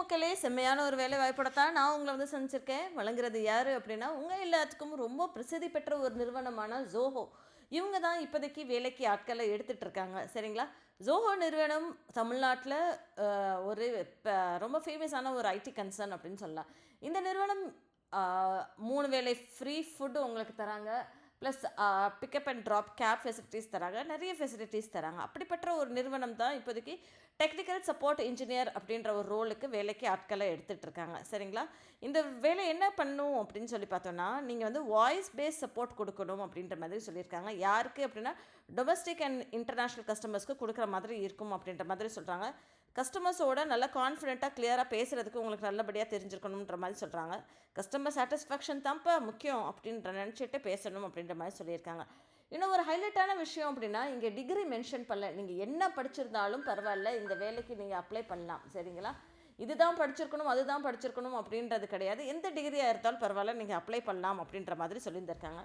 மக்களே, செம்மையான ஒரு வேலை வாய்ப்போடத்தான் நான் உங்கள வந்து சந்திச்சிருக்கேன். வழங்குறது யாரு அப்படின்னா, உங்க எல்லாத்துக்கும் ரொம்ப பிரசித்தி பெற்ற ஒரு நிறுவனமான Zoho. இவங்க தான் இப்போதைக்கு வேலைக்கு ஆட்கள எடுத்துட்டு இருக்காங்க. சரிங்களா? Zoho நிறுவனம் தமிழ்நாட்ல ஒரு ரொம்ப ஃபேமஸான ஒரு ஐடி கன்சர்ன் அப்படின்னு சொல்லலாம். இந்த நிறுவனம் அ 3 வேளை ஃப்ரீ ஃபுட் உங்களுக்கு தராங்க. Plus pickup and drop cab facilities தராங்க. நிறைய ஃபெசிலிட்டீஸ் தராங்க. அப்படிப்பட்ட ஒரு நிறுவனம் தான் இப்போதைக்கு டெக்னிக்கல் சப்போர்ட் இன்ஜினியர் அப்படின்ற ஒரு ரோலுக்கு வேலைக்கு ஆட்களை எடுத்துகிட்டு இருக்காங்க. சரிங்களா? இந்த வேலை என்ன பண்ணும் அப்படின்னு சொல்லி பார்த்தோன்னா, நீங்கள் வந்து வாய்ஸ் பேஸ் சப்போர்ட் கொடுக்கணும் அப்படின்ற மாதிரி சொல்லியிருக்காங்க. யாருக்கு அப்படின்னா, டொமஸ்டிக் அண்ட் இன்டர்நேஷ்னல் கஸ்டமர்ஸ்க்கு கொடுக்குற மாதிரி இருக்கும் அப்படின்ற மாதிரி சொல்கிறாங்க. கஸ்டமர்ஸோட நல்லா கான்ஃபிடென்ட்டாக கிளியராக பேசுகிறதுக்கு உங்களுக்கு நல்லபடியாக தெரிஞ்சிருக்கணுன்ற மாதிரி சொல்கிறாங்க. கஸ்டமர் சாட்டிஸ்ஃபேக்ஷன் தான்ப்பா முக்கியம் அப்படின்ற நினச்சிட்டு பேசணும் அப்படின்ற மாதிரி சொல்லியிருக்காங்க. இன்னும் ஒரு ஹைலைட்டான விஷயம் அப்படின்னா, இங்கே டிகிரி மென்ஷன் பண்ணல. நீங்கள் என்ன படிச்சிருந்தாலும் பரவாயில்ல, இந்த வேலைக்கு நீங்கள் அப்ளை பண்ணலாம். சரிங்களா? இதுதான் படிச்சிருக்கணும், அதுதான் படிச்சிருக்கணும் அப்படின்றது கிடையாது. எந்த டிகிரியாக இருந்தாலும் பரவாயில்ல, நீங்கள் அப்ளை பண்ணலாம் அப்படின்ற மாதிரி சொல்லியிருந்திருக்காங்க.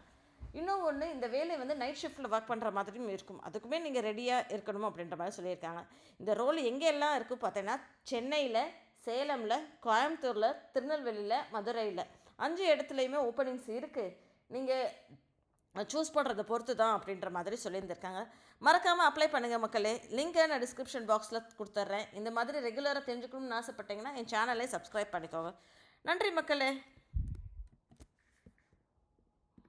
இன்னும் ஒன்று, இந்த வேலை வந்து நைட் ஷிஃப்ட்டில் ஒர்க் பண்ணுற மாதிரியும் இருக்கும். அதுக்குமே நீங்கள் ரெடியாக இருக்கணும் அப்படின்ற மாதிரி சொல்லியிருக்காங்க. இந்த ரோல் எங்கெல்லாம் இருக்குது பார்த்தீங்கன்னா, சென்னையில், சேலமில், கோயம்புத்தூரில், திருநெல்வேலியில், மதுரையில் 5 இடத்துலையுமே ஓப்பனிங்ஸ் இருக்குது. நீங்கள் சூஸ் பண்ணுறதை பொறுத்து தான் அப்படின்ற மாதிரி சொல்லியிருந்திருக்காங்க. மறக்காமல் அப்ளை பண்ணுங்கள் மக்களே. லிங்க்கை நான் டிஸ்கிரிப்ஷன் பாக்ஸில் கொடுத்துட்றேன். இந்த மாதிரி ரெகுலராக தெரிஞ்சுக்கணும்னு ஆசைப்பட்டீங்கன்னா என் சேனலை சப்ஸ்கிரைப் பண்ணிக்கோங்க. நன்றி மக்களே.